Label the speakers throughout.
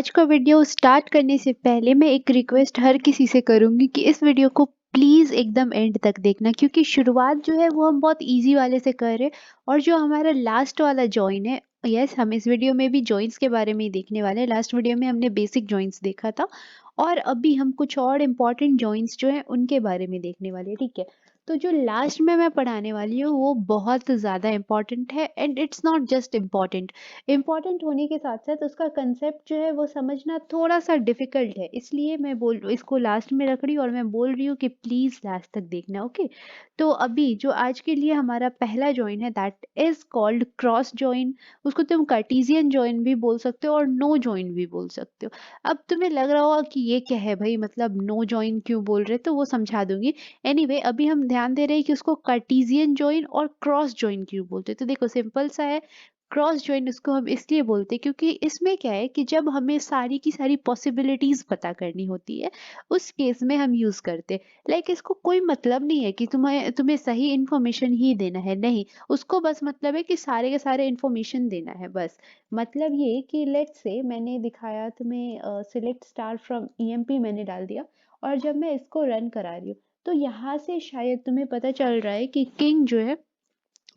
Speaker 1: आज का video start करने से पहले मैं एक रिक्वेस्ट हर किसी से करूंगी कि इस वीडियो को प्लीज़ एकदम एंड तक देखना, क्योंकि शुरुआत जो है वो हम बहुत इजी वाले से कर रहे हैं। और जो हमारा लास्ट वाला जॉइन है, यस, हम इस वीडियो में भी जॉइंट्स के बारे में ही देखने वाले हैं। लास्ट वीडियो में हमने बेसिक जॉइंट्स देखा था और अभी हम कुछ और इम्पॉर्टेंट जॉइंट्स जो हैं उनके बारे में देखने वाले हैं, ठीक है। तो जो लास्ट में मैं पढ़ाने वाली हूँ वो बहुत ज़्यादा इम्पॉर्टेंट है, and it's not just important, important होने के साथ-साथ उसका कंसेप्ट जो है वो समझना थोड़ा-सा डिफ़िकल्ट है। इसलिए मैं बोल इसको लास्ट में रख रही हूँ और मैं बोल रही हूँ कि प्लीज़ लास्ट तक देखना, ओके? तो अभी जो आज के लिए हमारा पहला जॉइन है that is called cross join. उसको तुम कार्टेशियन जॉइन भी बोल सकते हो और नो जॉइन भी बोल सकते हो। अब तुम्हें लग रहा होगा कि ये क्या है भई, मतलब नो जॉइन क्यों बोल रहे हैं? तो वो समझा दूँगी। एनीवे, अभी हम ध्यान दे रहे हैं कि उसको कार्टेशियन जॉइन और क्रॉस जॉइन क्यों बोलते हैं। तो देखो, सिंपल सा है। क्रॉस जॉइन इसको हम इसलिए बोलते हैं क्योंकि इसमें क्या है कि जब हमें सारी की सारी पॉसिबिलिटीज पता करनी होती है, उस केस में हम यूज करते हैं। लाइक इसको कोई मतलब नहीं है कि तुम्हें तुम्हें सही इंफॉर्मेशन ही देना है, नहीं। उसको बस मतलब है कि सारे के सारे इंफॉर्मेशन देना है, बस। मतलब ये कि लेट्स से मैंने दिखाया तुम्हें सिलेक्ट स्टार फ्रॉम ईएमपी मैंने डाल दिया, और जब मैं इसको रन करा रही हूँ तो यहाँ से शायद तुम्हें पता चल रहा है कि किंग जो है,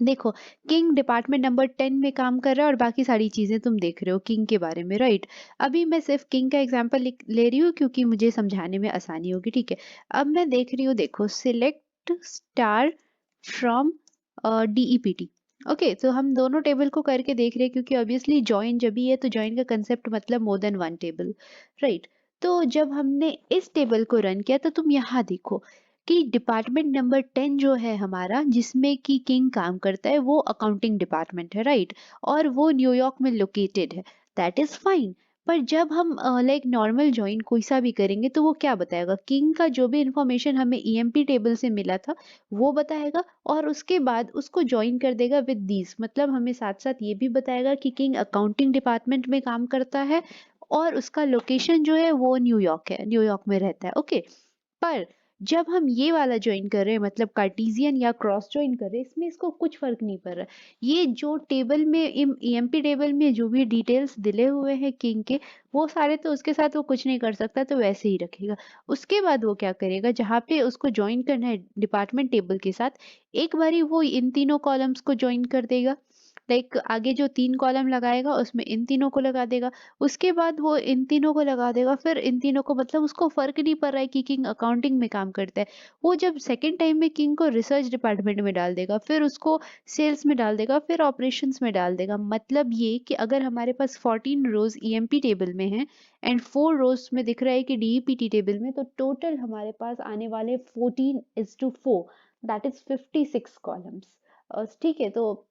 Speaker 1: देखो, किंग डिपार्टमेंट नंबर 10 में काम कर रहा है और बाकी सारी चीजें तुम देख रहे हो किंग के बारे में, राइट। अभी मैं सिर्फ किंग का एग्जांपल ले रही हूँ क्योंकि मुझे समझाने में आसानी होगी, ठीक है। अब मैं देख रही हूँ, देखो, सिलेक्ट स्टार फ्रॉम डीईपीटी। ओके, तो हम दोनों टेबल को करके देख रहे हैं क्योंकि ऑब्वियसली जॉइन जब भी है तो जॉइन का कंसेप्ट मतलब more than one table, right. तो जब हमने इस टेबल को रन किया तो तुम यहाँ देखो कि डिपार्टमेंट नंबर 10 जो है हमारा, जिसमें कि किंग काम करता है, वो अकाउंटिंग डिपार्टमेंट है, राइट। और वो न्यूयॉर्क में लोकेटेड है। That is fine. पर जब हम लाइक नॉर्मल ज्वाइन कोई सा भी करेंगे तो वो क्या बताएगा, किंग का जो भी इंफॉर्मेशन हमें ईएमपी टेबल से मिला था वो बताएगा, और उसके बाद उसको ज्वाइन कर देगा विद दीज, मतलब हमें साथ साथ ये भी बताएगा कि किंग अकाउंटिंग डिपार्टमेंट में काम करता है और उसका लोकेशन जो है वो न्यूयॉर्क है, न्यूयॉर्क में रहता है, ओके। पर जब हम ये वाला ज्वाइन कर रहे हैं, मतलब कार्टेशियन या क्रॉस ज्वाइन कर रहे हैं, इसमें इसको कुछ फर्क नहीं पड़ रहा। ये जो टेबल में ईएमपी टेबल में जो भी डिटेल्स दिले हुए हैं किंग के, वो सारे तो उसके साथ वो कुछ नहीं कर सकता, तो वैसे ही रखेगा। उसके बाद वो क्या करेगा, जहाँ पे उसको ज्वाइन करना है डिपार्टमेंट टेबल के साथ, एक बारी वो इन तीनों कॉलम्स को ज्वाइन कर देगा। लाइक आगे जो 3 कॉलम लगाएगा उसमें इन तीनों को लगा देगा, उसके बाद वो इन तीनों को लगा देगा, फिर इन तीनों को, मतलब उसको फ़र्क नहीं पड़ रहा है कि किंग अकाउंटिंग में काम करता है। वो जब सेकंड टाइम में किंग को रिसर्च डिपार्टमेंट में डाल देगा, फिर उसको सेल्स में डाल देगा, फिर ऑपरेशंस में डाल देगा। मतलब ये कि अगर हमारे पास 14 रोज़ ईएमपी टेबल में हैं एंड 4 रोज़ में दिख रहा है कि डीईपीटी टेबल में, तो टोटल हमारे पास आने वाले 14:4, दैट इज़ 56 कॉलम्स। ठीक है, तो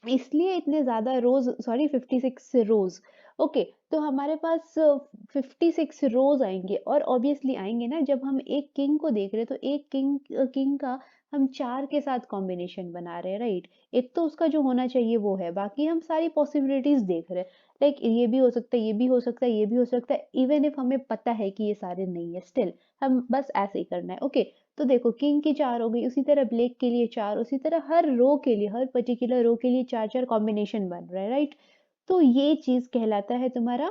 Speaker 1: इसलिए इतने ज़्यादा रोज़, सॉरी, 56 रोज़। ओके, तो हमारे पास 56 रोज़ आएँगे, और ऑब्वियसली आएँगे ना, जब हम एक किंग को देख रहे हैं तो एक किंग का हम 4 के साथ कॉम्बिनेशन बना रहे हैं, राइट? एक तो उसका जो होना चाहिए वो है, बाकी हम सारी पॉसिबिलिटीज़ देख रहे हैं। लाइक ये भी हो सकता है, ये भी हो सकता है, ये भी हो सकता है, इवन इफ हमें पता है कि ये सारे नहीं है, स्टिल हम बस ऐसे ही करना है, ओके। तो देखो, किंग की 4 हो गई, उसी तरह ब्लैक के लिए 4, उसी तरह हर रो के लिए, हर पर्टिकुलर रो के लिए 4-4 कॉम्बिनेशन बन रहा है, राइट? तो ये चीज़ कहलाता है तुम्हारा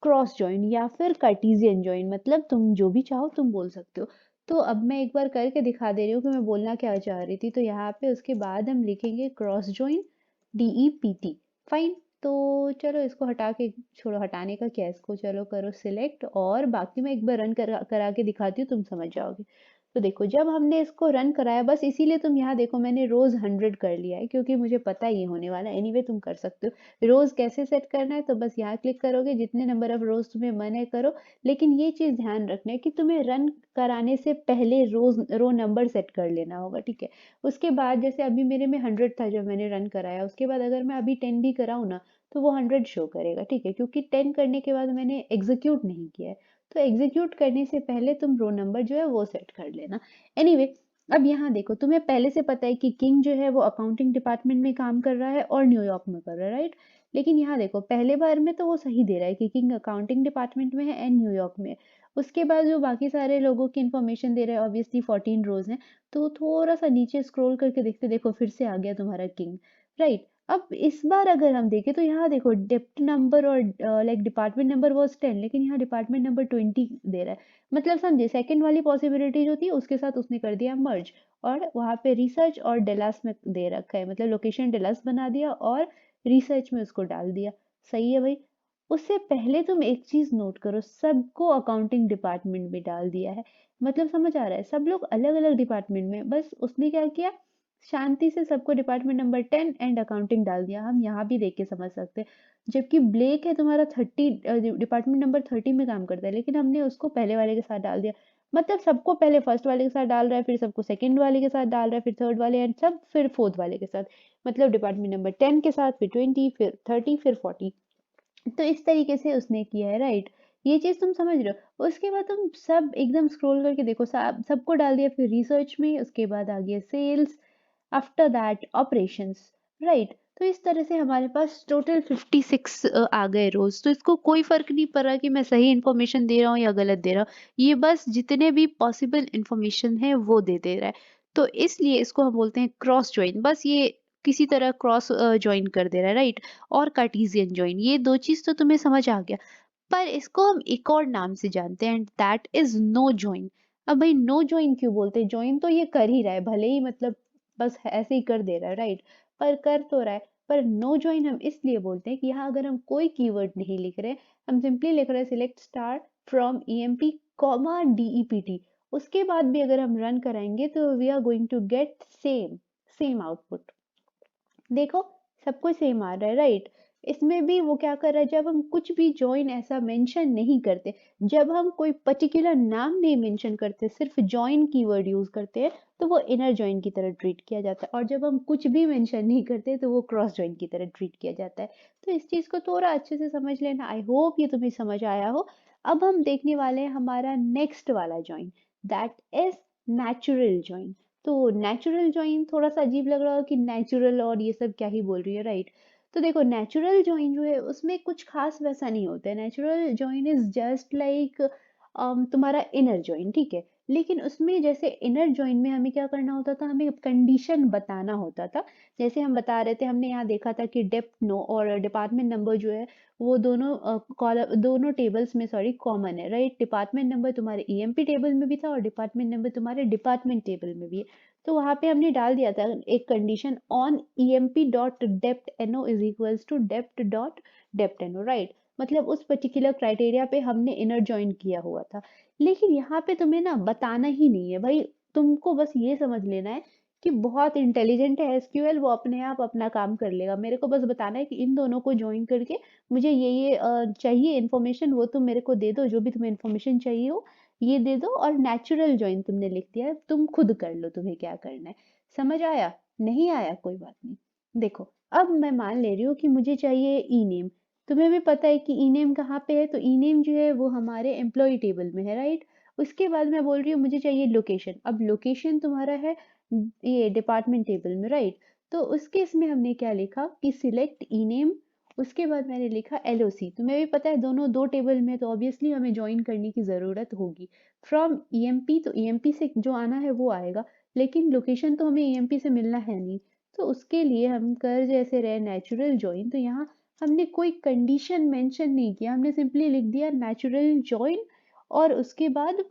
Speaker 1: क्रॉस जॉइन या फिर कार्टेशियन जॉइन, मतलब तुम जो भी चाहो तुम बोल सकते हो। तो अब मैं एक बार करके दिखा दे रही हूँ कि मैं बोलना क्या चाह रही थी। तो यहाँ पे उसके बाद हम लिखेंगे क्रॉस जॉइन, डीईपीटी, फाइन। तो चलो इसको हटा के छोड़ो, हटाने का क्या है, इसको चलो करो सिलेक्ट, और बाकी मैं एक बार रन करा के दिखाती हूँ, तुम समझ जाओगे। तो देखो, जब हमने इसको रन कराया, बस इसीलिए तुम यहाँ देखो मैंने रोज 100 कर लिया है क्योंकि मुझे पता है ये होने वाला है। एनीवे तुम कर सकते हो। रोज कैसे सेट करना है, तो बस यहाँ क्लिक करोगे, जितने नंबर ऑफ रोज तुम्हें मन है करो। लेकिन ये चीज ध्यान रखना है कि तुम्हें रन कराने से पहले रोज रो नंबर सेट कर लेना होगा, ठीक है। उसके बाद जैसे अभी मेरे में 100 था जब मैंने रन कराया, उसके बाद अगर मैं अभी 10 भी कराऊँ ना, तो वो 100 शो करेगा, ठीक है, क्योंकि 10 करने के बाद मैंने एग्जीक्यूट नहीं किया है। तो एग्जीक्यूट करने से पहले तुम रो नंबर जो है वो सेट कर लेना। एनीवे, अब यहाँ देखो, तुम्हें पहले से पता है कि किंग जो है वो अकाउंटिंग डिपार्टमेंट में काम कर रहा है और न्यूयॉर्क में कर रहा है, राइट। लेकिन यहाँ देखो, पहले बार में तो वो सही दे रहा है कि किंग अकाउंटिंग डिपार्टमेंट में है एंड न्यूयॉर्क में है। उसके बाद जो बाकी सारे लोगों की इन्फॉर्मेशन दे रहा है, ऑब्वियसली 14 रोज हैं, तो थोड़ा सा नीचे स्क्रॉल करके देखते, देखो फिर से आ गया तुम्हारा किंग, राइट। अब इस बार अगर हम देखें तो यहाँ देखो डेप्ट नंबर और लाइक डिपार्टमेंट नंबर वाज 10 लेकिन यहाँ डिपार्टमेंट नंबर 20 दे रहा है। मतलब समझे, सेकंड वाली पॉसिबिलिटी जो थी उसके साथ उसने कर दिया मर्ज, और वहाँ पे रिसर्च और डेलास में दे रखा है, मतलब लोकेशन डेलास बना दिया और रिसर्च में उसको डाल दिया। सही है भाई। उससे पहले तुम एक चीज नोट करो, सबको अकाउंटिंग डिपार्टमेंट में डाल दिया है। मतलब समझ आ रहा है, सब लोग अलग अलग डिपार्टमेंट में, बस उसने क्या किया, शांति से सबको डिपार्टमेंट नंबर 10 एंड अकाउंटिंग डाल दिया। हम यहाँ भी देख के समझ सकते हैं। जबकि ब्लेक है तुम्हारा 30, डिपार्टमेंट नंबर 30 में काम करता है, लेकिन हमने उसको पहले वाले के साथ डाल दिया। मतलब सबको पहले फर्स्ट वाले के साथ डाल रहा है, फिर सबको सेकंड वाले के साथ डाल रहा है, फिर थर्ड वाले एंड सब, फिर फोर्थ वाले के साथ। मतलब डिपार्टमेंट नंबर 10 के साथ, फिर 20, फिर 30, फिर 40। तो इस तरीके से उसने किया है, राइट। ये चीज तुम समझ रहे हो। उसके बाद तुम सब एकदम स्क्रॉल करके देखो, सबको डाल दिया, फिर रिसर्च में, उसके बाद आ गया sales, after that operations, right. तो इस तरह से हमारे पास टोटल 56 आ गए रोज। तो इसको कोई फर्क नहीं पड़ रहा कि मैं सही इन्फॉर्मेशन दे रहा हूँ या गलत दे रहा हूँ, ये बस जितने भी पॉसिबल इन्फॉर्मेशन है वो दे रहा है। तो इसलिए इसको हम बोलते हैं क्रॉस ज्वाइन। बस ये किसी तरह क्रॉस ज्वाइन कर दे रहा है, राइट। और कार्टेशियन ज्वाइन, ये दो चीज तो तुम्हें समझ आ गया। पर इसको हम एक और नाम से जानते हैं, and that is no join. अब भाई नो ज्वाइन क्यों बोलते हैं? ज्वाइन तो ये कर ही रहा है, भले ही मतलब बस ऐसे ही कर दे रहा है, राइट। पर कर तो रहा है। पर नो ज्वाइन हम इसलिए बोलते हैं कि यहाँ अगर हम कोई कीवर्ड नहीं लिख रहे, हम सिंपली लिख रहे हैं select star from EMP comma DEPT, उसके बाद भी अगर हम रन कराएंगे तो we are going to get same same output. देखो, सब कुछ सेम आ रहा है, राइट। इसमें भी वो क्या कर रहा है, जब हम कुछ भी जॉइन ऐसा मेंशन नहीं करते, जब हम कोई पर्टिकुलर नाम नहीं मेंशन करते, सिर्फ जॉइन कीवर्ड यूज करते हैं, तो वो इनर जॉइन की तरह ट्रीट किया जाता है। और जब हम कुछ भी मेंशन नहीं करते तो वो क्रॉस जॉइन की तरह ट्रीट किया जाता है। तो इस चीज को थोड़ा अच्छे से समझ लेना। आई होप ये तुम्हें समझ आया हो। अब हम देखने वाले हैं हमारा नेक्स्ट वाला join, that is natural join. तो नेचुरल जॉइन थोड़ा सा अजीब लग रहा हो कि नेचुरल और ये सब क्या ही बोल रही है, राइट। तो देखो, नेचुरल जॉइन जो है उसमें कुछ खास वैसा नहीं होता है। Natural join is just like तुम्हारा इनर जॉइन, ठीक है। लेकिन उसमें जैसे इनर जॉइन में हमें क्या करना होता था, हमें कंडीशन बताना होता था। जैसे हम बता रहे थे, हमने यहाँ देखा था कि डेप्थ नो और डिपार्टमेंट नंबर जो है वो दोनों कॉलम, दोनों टेबल्स में सॉरी कॉमन है, राइट। डिपार्टमेंट नंबर तुम्हारे ईएमपी टेबल में भी था और डिपार्टमेंट नंबर तुम्हारे डिपार्टमेंट टेबल में भी है। तो वहां पे हमने डाल दिया था एक condition, on EMP dot dept NO is equals to dept dot dept NO, right. मतलब उस पर्टिकुलर क्राइटेरिया पे हमने इनर जॉइन किया हुआ था। लेकिन यहाँ पे तुम्हें ना बताना ही नहीं है भाई, तुमको बस ये समझ लेना है कि बहुत इंटेलिजेंट है एसक्यूएल, वो अपने आप अपना काम कर लेगा। मेरे को बस बताना है कि इन दोनों को ज्वाइन करके मुझे ये चाहिए इन्फॉर्मेशन, वो तुम मेरे को दे दो, जो भी तुम्हें इन्फॉर्मेशन चाहिए हो ये दे दो। और नेचुरल ज्वाइन तुमने लिख दिया है, तुम खुद कर लो तुम्हें क्या करना है। समझ आया? नहीं आया कोई बात नहीं। देखो, अब मैं मान ले रही हूँ कि मुझे चाहिए ई नेम। तुम्हें भी पता है कि ई नेम कहाँ पे है, तो ई नेम जो है वो हमारे एम्प्लॉय टेबल में है, राइट। उसके बाद मैं बोल रही हूँ मुझे चाहिए लोकेशन। अब लोकेशन तुम्हारा है ये डिपार्टमेंट टेबल में, राइट। तो उस केस में हमने क्या लिखा कि सिलेक्ट ई नेम, उसके बाद मैंने लिखा एलओसी। तुम्हें भी पता है दोनों दो टेबल में, तो ऑब्वियसली हमें ज्वाइन करने की ज़रूरत होगी। फ्रॉम ईएमपी, तो ईएमपी से जो आना है वो आएगा, लेकिन लोकेशन तो हमें ईएमपी से मिलना है नहीं। तो उसके लिए हम कर जैसे रहे नेचुरल ज्वाइन, तो यहाँ हमने कोई कंडीशन मेंशन नहीं किया, हमने सिंपली लिख दिया नेचुरल ज्वाइन। और उसके बाद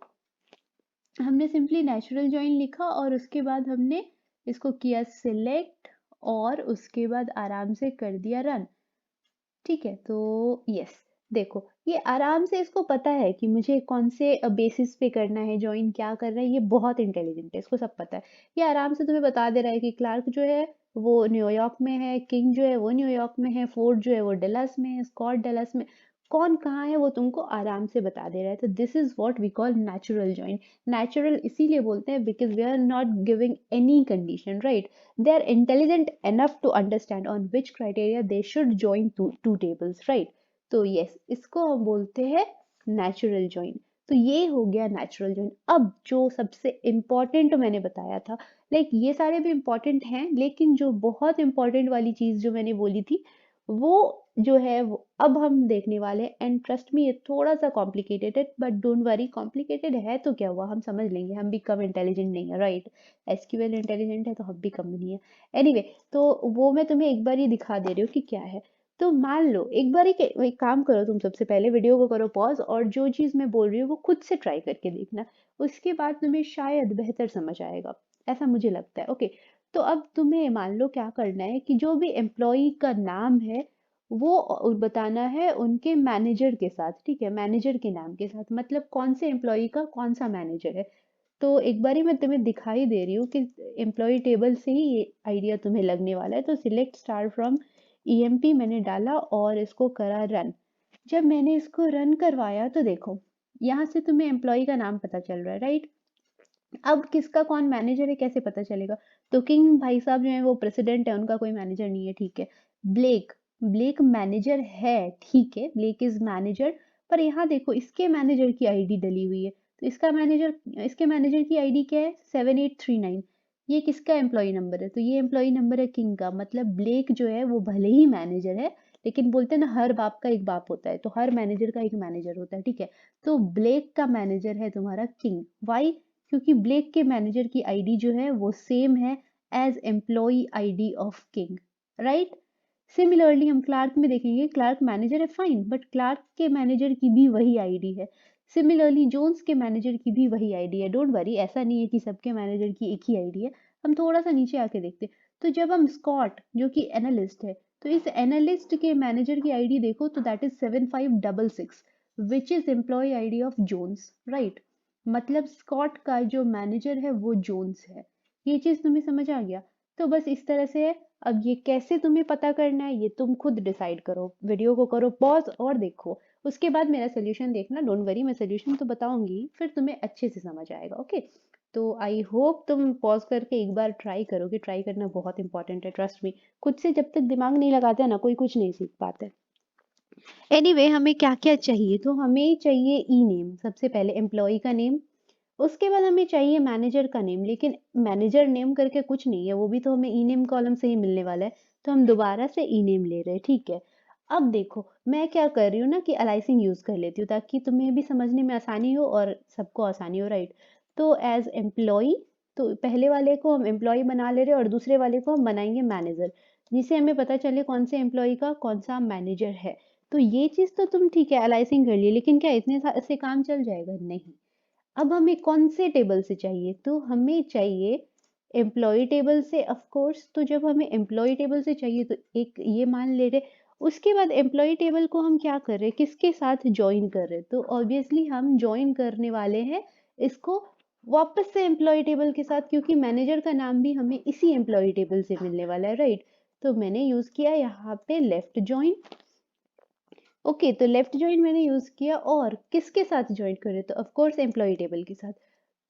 Speaker 1: हमने सिंपली नेचुरल ज्वाइन लिखा और उसके बाद हमने इसको किया सिलेक्ट और उसके बाद आराम से कर दिया रन। ठीक है, तो यस, देखो ये आराम से इसको पता है कि मुझे कौन से बेसिस पे करना है ज्वाइन, क्या कर रहा है। ये बहुत इंटेलिजेंट है, इसको सब पता है। ये आराम से तुम्हें बता दे रहा है कि क्लार्क जो है वो न्यूयॉर्क में है, किंग जो है वो न्यूयॉर्क में है, फोर्ड जो है वो डलस में है, स्कॉट डलस में। कौन कहाँ है वो तुमको आराम से बता दे रहा है। तो this is what we call natural join. Natural इसीलिए बोलते हैं because we are not giving any condition, right. They are intelligent enough to understand on which criteria they should join two tables, right? तो yes, इसको हम बोलते हैं natural join। तो ये हो गया natural join। अब जो सबसे important मैंने बताया था, लाइक ये सारे भी important हैं, लेकिन जो बहुत important वाली चीज जो मैंने बोली थी वो जो है वो अब हम देखने वाले हैं। एंड ट्रस्ट मी, ये थोड़ा सा कॉम्प्लिकेटेड है, बट डोंट वरी, कॉम्प्लिकेटेड है तो क्या हुआ, हम समझ लेंगे, हम भी कम इंटेलिजेंट नहीं है, राइट? एसक्यूएल इंटेलिजेंट है तो हम भी कम नहीं है। एनीवे, तो वो मैं तुम्हें एक बार ही दिखा दे रही हूँ कि क्या है। तो मान लो एक बार एक काम करो, तुम सबसे पहले वीडियो को करो पॉज, और जो चीज़ मैं बोल रही हूँ वो खुद से ट्राई करके देखना। उसके बाद तुम्हें शायद बेहतर समझ आएगा, ऐसा मुझे लगता है। ओके, तो अब तुम्हें मान लो क्या करना है कि जो भी एम्प्लॉय का नाम है वो बताना है उनके मैनेजर के साथ, ठीक है? मैनेजर के नाम के साथ, मतलब कौन से एम्प्लॉय का कौन सा मैनेजर है। तो एक बारी मैं तुम्हें दिखाई दे रही हूँ कि एम्प्लॉय टेबल से ही ये आइडिया तुम्हें लगने वाला है। तो सिलेक्ट स्टार फ्रॉम ईएमपी मैंने डाला और इसको करा रन। जब मैंने इसको रन करवाया तो देखो, यहाँ से तुम्हें एम्प्लॉय का नाम पता चल रहा है, राइट? अब किसका कौन मैनेजर है कैसे पता चलेगा? तो किंग भाई साहब जो है वो प्रेसिडेंट है, उनका कोई मैनेजर नहीं है, ठीक है? ब्लेक, ब्लेक मैनेजर है, ठीक है, ब्लेक इज मैनेजर। पर यहाँ देखो इसके मैनेजर की आईडी डली हुई है, तो इसके मैनेजर की आईडी क्या है? 7839। ये किसका एम्प्लॉय नंबर है? तो ये एम्प्लॉय नंबर है किंग का। मतलब ब्लेक जो है वो भले ही मैनेजर है, लेकिन बोलते हैं ना हर बाप का एक बाप होता है, तो हर मैनेजर का एक मैनेजर होता है, ठीक है? तो ब्लेक का मैनेजर है तुम्हारा किंग। वाई? क्योंकि ब्लेक के मैनेजर की आईडी जो है वो सेम है as employee ID of King, right? Similarly हम क्लार्क में देखेंगे, क्लार्क मैनेजर है, फाइन, बट क्लार्क के मैनेजर की भी वही आईडी है। सिमिलरली जोन्स के मैनेजर की भी वही आईडी है। डोंट वरी, ऐसा नहीं है कि सबके मैनेजर की एक ही आईडी है। हम थोड़ा सा नीचे आके देखते, तो जब हम स्कॉट जो कि एनालिस्ट है, तो इस एनालिस्ट के मैनेजर की आईडी देखो तो that is 7566, which is employee ID of Jones, right? मतलब स्कॉट का जो मैनेजर है वो जोन्स है। ये चीज तुम्हें समझ आ गया? तो बस इस तरह से है। अब ये कैसे तुम्हें पता करना है ये तुम खुद डिसाइड करो, वीडियो को करो पॉज और देखो, उसके बाद मेरा सोल्यूशन देखना। डोंट वरी, मैं सोल्यूशन तो बताऊंगी, फिर तुम्हें अच्छे से समझ आएगा। ओके, तो आई होप तुम पॉज करके एक बार ट्राई करोगे। ट्राई करना बहुत इंपॉर्टेंट है, ट्रस्ट मी। खुद से जब तक दिमाग नहीं लगाते ना, कोई कुछ नहीं सीख पाता है। एनीवे, हमें क्या क्या चाहिए? तो हमें चाहिए ई नेम, सबसे पहले एम्प्लॉय का नेम। उसके बाद हमें चाहिए मैनेजर का नेम, लेकिन मैनेजर नेम करके कुछ नहीं है, वो भी तो हमें ई नेम कॉलम से ही मिलने वाला है। तो हम दोबारा से ई नेम ले रहे हैं, ठीक है? अब देखो मैं क्या कर रही हूँ ना कि अलाइसिंग यूज कर लेती हूँ ताकि तुम्हें भी समझने में आसानी हो और सबको आसानी हो, राइट? तो एज एम्प्लॉय, तो पहले वाले को हम एम्प्लॉय बना ले रहे हैं और दूसरे वाले को हम बनाएंगे मैनेजर, जिससे हमें पता चले कौन से एम्प्लॉय का कौन सा मैनेजर है। तो ये चीज तो तुम ठीक है अलाइसिंग कर ली, लेकिन क्या इतने से काम चल जाएगा? नहीं। अब हमें कौन से टेबल से चाहिए? तो हमें चाहिए एम्प्लॉय टेबल से, ऑफ कोर्स। तो जब हमें एम्प्लॉय टेबल से चाहिए तो एक ये मान ले रहे, उसके बाद एम्प्लॉय टेबल को हम क्या कर रहे हैं, किसके साथ ज्वाइन कर रहे हैं? तो ऑब्वियसली हम ज्वाइन करने वाले हैं इसको वापस से एम्प्लॉय टेबल के साथ, क्योंकि मैनेजर का नाम भी हमें इसी एम्प्लॉय टेबल से मिलने वाला है, राइट? तो मैंने यूज किया यहाँ पे लेफ्ट ज्वाइन। ओके, तो लेफ्ट ज्वाइन मैंने यूज किया, और किसके साथ ज्वाइन करे? तो ऑफ कोर्स एम्प्लॉय टेबल के साथ।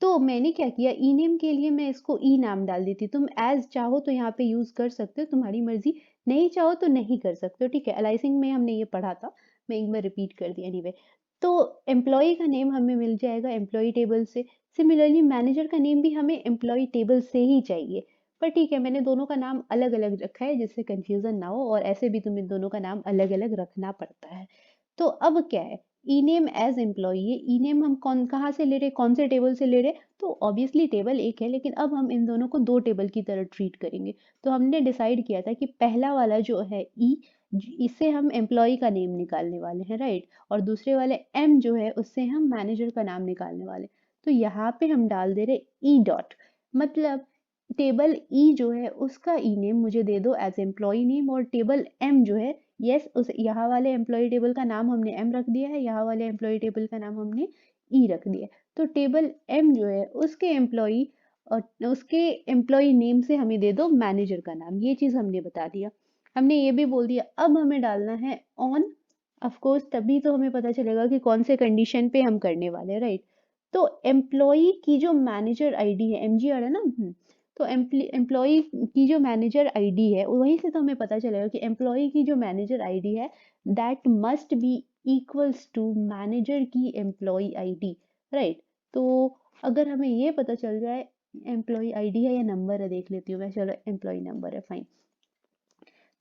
Speaker 1: तो मैंने क्या किया, ई नेम के लिए मैं इसको ई नाम डाल देती। तुम एज चाहो तो यहाँ पे यूज कर सकते हो, तुम्हारी मर्जी, नहीं चाहो तो नहीं कर सकते हो, ठीक है? अलाइसिंग में हमने ये पढ़ा था, मैं एक बार रिपीट कर दी एनीवे। तो एम्प्लॉय का नेम हमें मिल जाएगा एम्प्लॉय टेबल से। सिमिलरली मैनेजर का नेम भी हमें एम्प्लॉय टेबल से ही चाहिए। पर ठीक है, मैंने दोनों का नाम अलग अलग रखा है जिससे कंफ्यूजन ना हो, और ऐसे भी तुम्हें दोनों का नाम अलग अलग रखना पड़ता है। तो अब क्या है, ई नेम एज एम्प्लॉय, ये ई नेम हम कौन कहाँ से ले रहे, कौन से टेबल से ले रहे? तो ऑब्वियसली टेबल एक है, लेकिन अब हम इन दोनों को दो टेबल की तरह ट्रीट करेंगे। तो हमने डिसाइड किया था कि पहला वाला जो है ई, इससे हम एम्प्लॉय का नेम निकालने वाले हैं, राइट? और दूसरे वाले एम जो है उससे हम मैनेजर का नाम निकालने वाले। तो यहाँ पे हम डाल दे रहे ई डॉट, मतलब टेबल ई जो है उसका ई नेम मुझे दे दो एज एम्प्लॉय नेम, और टेबल एम जो है, यस, उस यहाँ वाले एम्प्लॉय टेबल का नाम हमने एम रख दिया है, यहाँ वाले एम्प्लॉय टेबल का नाम हमने ई रख दिया है। तो टेबल एम जो है उसके एम्प्लॉय नेम से हमें दे दो मैनेजर का नाम। ये चीज हमने बता दिया। हमने ये भी बोल दिया अब हमें डालना है ऑन। ऑफ कोर्स तभी तो हमें पता चलेगा कि कौन से कंडीशन पे हम करने वाले हैं, राइट? तो एम्प्लॉय की जो मैनेजर आईडी है, एमजीआर है ना, तो एम्प्लॉय की जो मैनेजर आईडी है वहीं से तो हमें पता चलेगा कि एम्प्लॉय की जो मैनेजर आईडी है that must be equals to manager की एम्प्लॉय आईडी, राइट? तो अगर हमें ये पता चल जाए एम्प्लॉय आईडी है या नंबर है, देख लेती हूँ मैं, चलो एम्प्लॉय नंबर है, फाइन।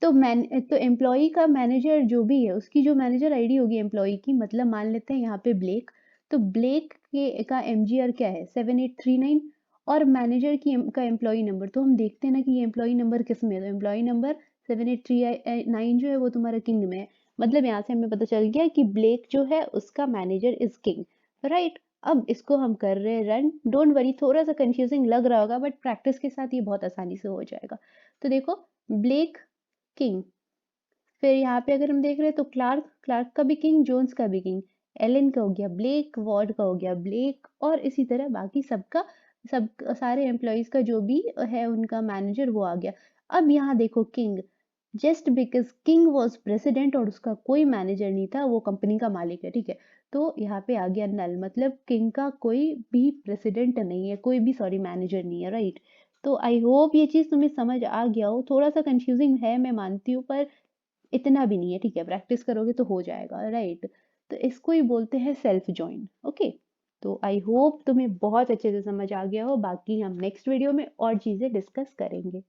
Speaker 1: तो एम्प्लॉई का मैनेजर जो भी है, उसकी जो मैनेजर आईडी होगी एम्प्लॉई की, मतलब मान लेते हैं यहाँ पे ब्लेक, तो ब्लेक के का एमजीआर क्या है 7839, और मैनेजर की का एम्प्लॉई नंबर, तो हम देखते हैं ना कि ये एम्प्लॉई नंबर किस में है, तो एम्प्लॉई नंबर 7839 जो है वो तुम्हारा किंग में है। मतलब यहाँ से हमें पता चल गया कि ब्लेक जो है उसका मैनेजर इज किंग, राइट। अब इसको हम कर रहे हैं रन। डोंट वरी, थोड़ा सा कंफ्यूजिंग लग रहा होगा, बट प्रैक्टिस के साथ ये बहुत आसानी से हो जाएगा। तो देखो, ब्लेक किंग, फिर यहाँ पे अगर हम देख रहे हैं तो क्लार्क, क्लार्क का भी किंग, जोन्स का भी किंग, एलन का हो गया ब्लेक, वॉर्ड का हो गया ब्लेक, और इसी तरह बाकी सबका, सब सारे एम्प्लॉयज का जो भी है उनका मैनेजर वो आ गया। अब यहाँ देखो king, just because king was president और उसका कोई मैनेजर नहीं था, वो कंपनी का मालिक है, ठीक है। तो यहाँ पे आ गया नल, मतलब किंग का कोई भी प्रेसिडेंट नहीं है, कोई भी सॉरी मैनेजर नहीं है, राइट। तो आई होप ये चीज तुम्हें समझ आ गया हो। थोड़ा सा कंफ्यूजिंग है मैं मानती हूँ, पर इतना भी नहीं है, ठीक है, प्रैक्टिस करोगे तो हो जाएगा, राइट। तो इसको ही बोलते हैं सेल्फ जॉइन, ओके। तो आई होप तुम्हें बहुत अच्छे से समझ आ गया हो, बाकी हम नेक्स्ट वीडियो में और चीजें डिस्कस करेंगे।